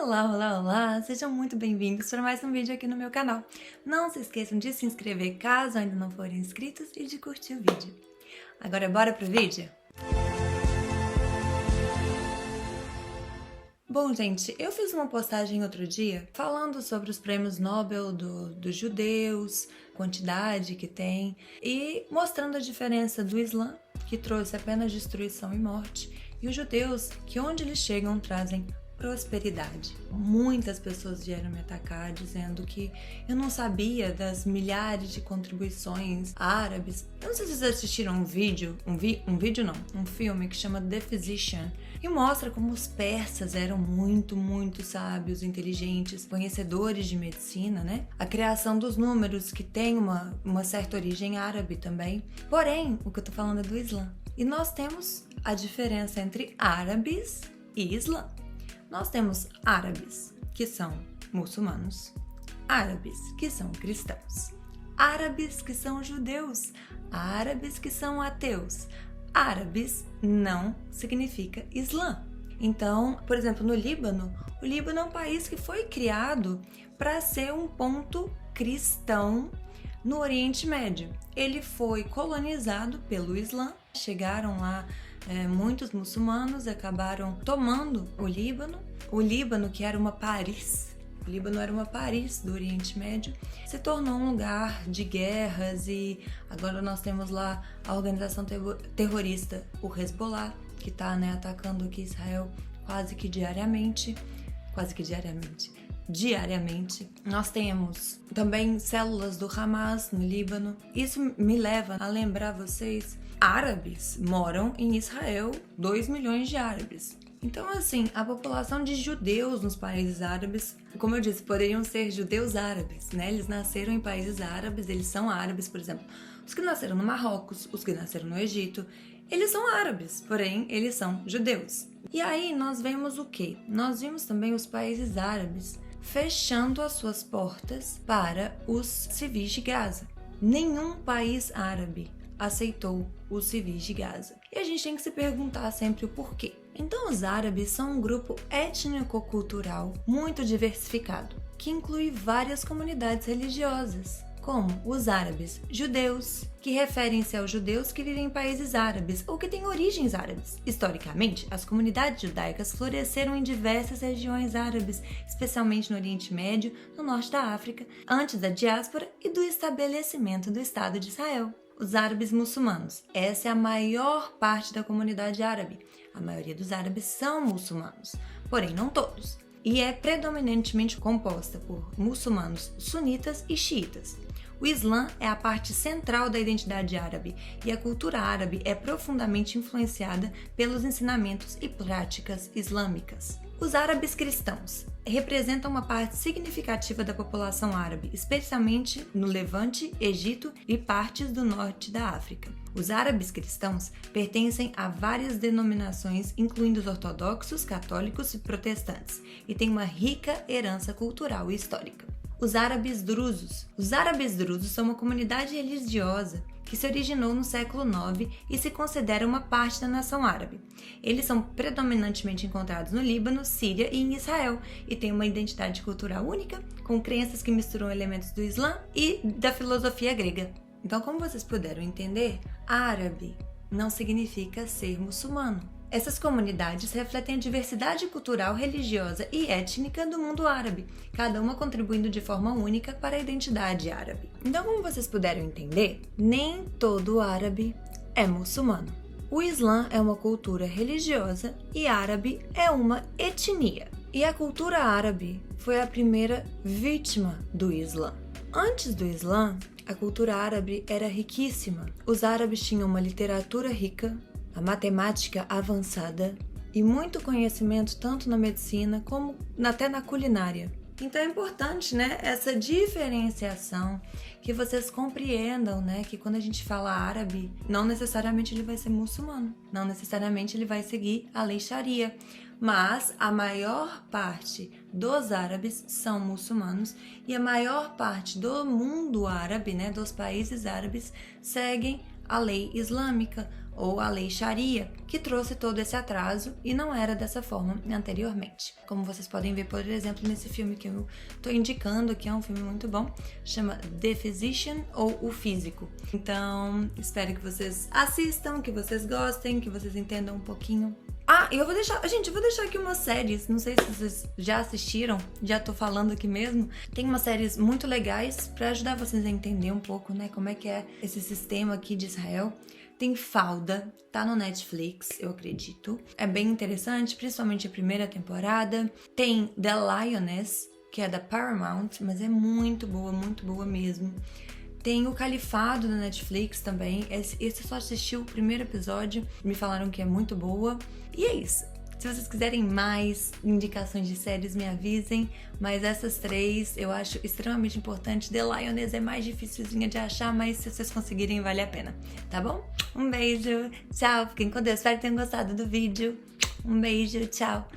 Olá, olá, olá! Sejam muito bem-vindos para mais um vídeo aqui no meu canal. Não se esqueçam de se inscrever caso ainda não forem inscritos e de curtir o vídeo. Agora bora pro vídeo? Bom, gente, eu fiz uma postagem outro dia falando sobre os prêmios Nobel dos judeus, quantidade que tem, e mostrando a diferença do Islã, que trouxe apenas destruição e morte, e os judeus, que onde eles chegam trazem prosperidade. Muitas pessoas vieram me atacar dizendo que eu não sabia das milhares de contribuições árabes. Eu não sei se vocês assistiram um filme que chama The Physician, e mostra como os persas eram muito sábios, inteligentes, conhecedores de medicina, né? A criação dos números, que tem uma certa origem árabe também. Porém, o que eu tô falando é do Islã. E nós temos a diferença entre árabes e Islã. Nós temos árabes, que são muçulmanos, árabes, que são cristãos, árabes, que são judeus, árabes, que são ateus. Árabes não significa Islã. Então, por exemplo, no Líbano, o Líbano é um país que foi criado para ser um ponto cristão no Oriente Médio. Ele foi colonizado pelo Islã, chegaram lá muitos muçulmanos, acabaram tomando o Líbano. O Líbano, que era uma Paris, o Líbano era uma Paris do Oriente Médio, se tornou um lugar de guerras, e agora nós temos lá a organização terrorista, o Hezbollah, que está atacando aqui Israel quase que diariamente. Nós temos também células do Hamas no Líbano. Isso me leva a lembrar vocês, árabes moram em Israel, 2 milhões de árabes. Então, assim, a população de judeus nos países árabes, como eu disse, poderiam ser judeus árabes, né? Eles nasceram em países árabes, eles são árabes, por exemplo. Os que nasceram no Marrocos, os que nasceram no Egito, eles são árabes, porém, eles são judeus. E aí, nós vemos o quê? Nós vimos também os países árabes fechando as suas portas para os civis de Gaza. Nenhum país árabe aceitou os civis de Gaza. E a gente tem que se perguntar sempre o porquê. Então, os árabes são um grupo étnico-cultural muito diversificado, que inclui várias comunidades religiosas, como os árabes judeus, que referem-se aos judeus que vivem em países árabes ou que têm origens árabes. Historicamente, as comunidades judaicas floresceram em diversas regiões árabes, especialmente no Oriente Médio, no norte da África, antes da diáspora e do estabelecimento do Estado de Israel. Os árabes muçulmanos. Essa é a maior parte da comunidade árabe. A maioria dos árabes são muçulmanos, porém não todos. E é predominantemente composta por muçulmanos sunitas e xiitas. O Islã é a parte central da identidade árabe, e a cultura árabe é profundamente influenciada pelos ensinamentos e práticas islâmicas. Os árabes cristãos representam uma parte significativa da população árabe, especialmente no Levante, Egito e partes do norte da África. Os árabes cristãos pertencem a várias denominações, incluindo os ortodoxos, católicos e protestantes, e têm uma rica herança cultural e histórica. Os árabes drusos. Os árabes drusos são uma comunidade religiosa que se originou no século IX e se considera uma parte da nação árabe. Eles são predominantemente encontrados no Líbano, Síria e em Israel, e têm uma identidade cultural única, com crenças que misturam elementos do Islã e da filosofia grega. Então, como vocês puderam entender, árabe não significa ser muçulmano. Essas comunidades refletem a diversidade cultural, religiosa e étnica do mundo árabe, cada uma contribuindo de forma única para a identidade árabe. Então, como vocês puderam entender, nem todo árabe é muçulmano. O Islã é uma cultura religiosa e árabe é uma etnia. E a cultura árabe foi a primeira vítima do Islã. Antes do Islã, a cultura árabe era riquíssima. Os árabes tinham uma literatura rica, a matemática avançada e muito conhecimento tanto na medicina como até na culinária. Então é importante, essa diferenciação, que vocês compreendam, que quando a gente fala árabe, não necessariamente ele vai ser muçulmano, não necessariamente ele vai seguir a lei Sharia, mas a maior parte dos árabes são muçulmanos e a maior parte do mundo árabe, dos países árabes, seguem a lei islâmica ou a lei Sharia, que trouxe todo esse atraso e não era dessa forma anteriormente. Como vocês podem ver, por exemplo, nesse filme que eu tô indicando, que é um filme muito bom, chama The Physician ou O Físico. Então, espero que vocês assistam, que vocês gostem, que vocês entendam um pouquinho. Eu vou deixar aqui umas séries, não sei se vocês já assistiram, já tô falando aqui mesmo. Tem umas séries muito legais pra ajudar vocês a entender um pouco, né, como é que é esse sistema aqui de Israel. Tem Falda, tá no Netflix, eu acredito. É bem interessante, principalmente a primeira temporada. Tem The Lioness, que é da Paramount, mas é muito boa mesmo. Tem o Califado na Netflix também. Esse eu só assisti o primeiro episódio, me falaram que é muito boa. E é isso. Se vocês quiserem mais indicações de séries, me avisem. Mas essas 3 eu acho extremamente importante. The Lioness é mais dificilzinha de achar, mas se vocês conseguirem, vale a pena. Tá bom? Um beijo, tchau, fiquem com Deus. Espero que tenham gostado do vídeo. Um beijo, tchau.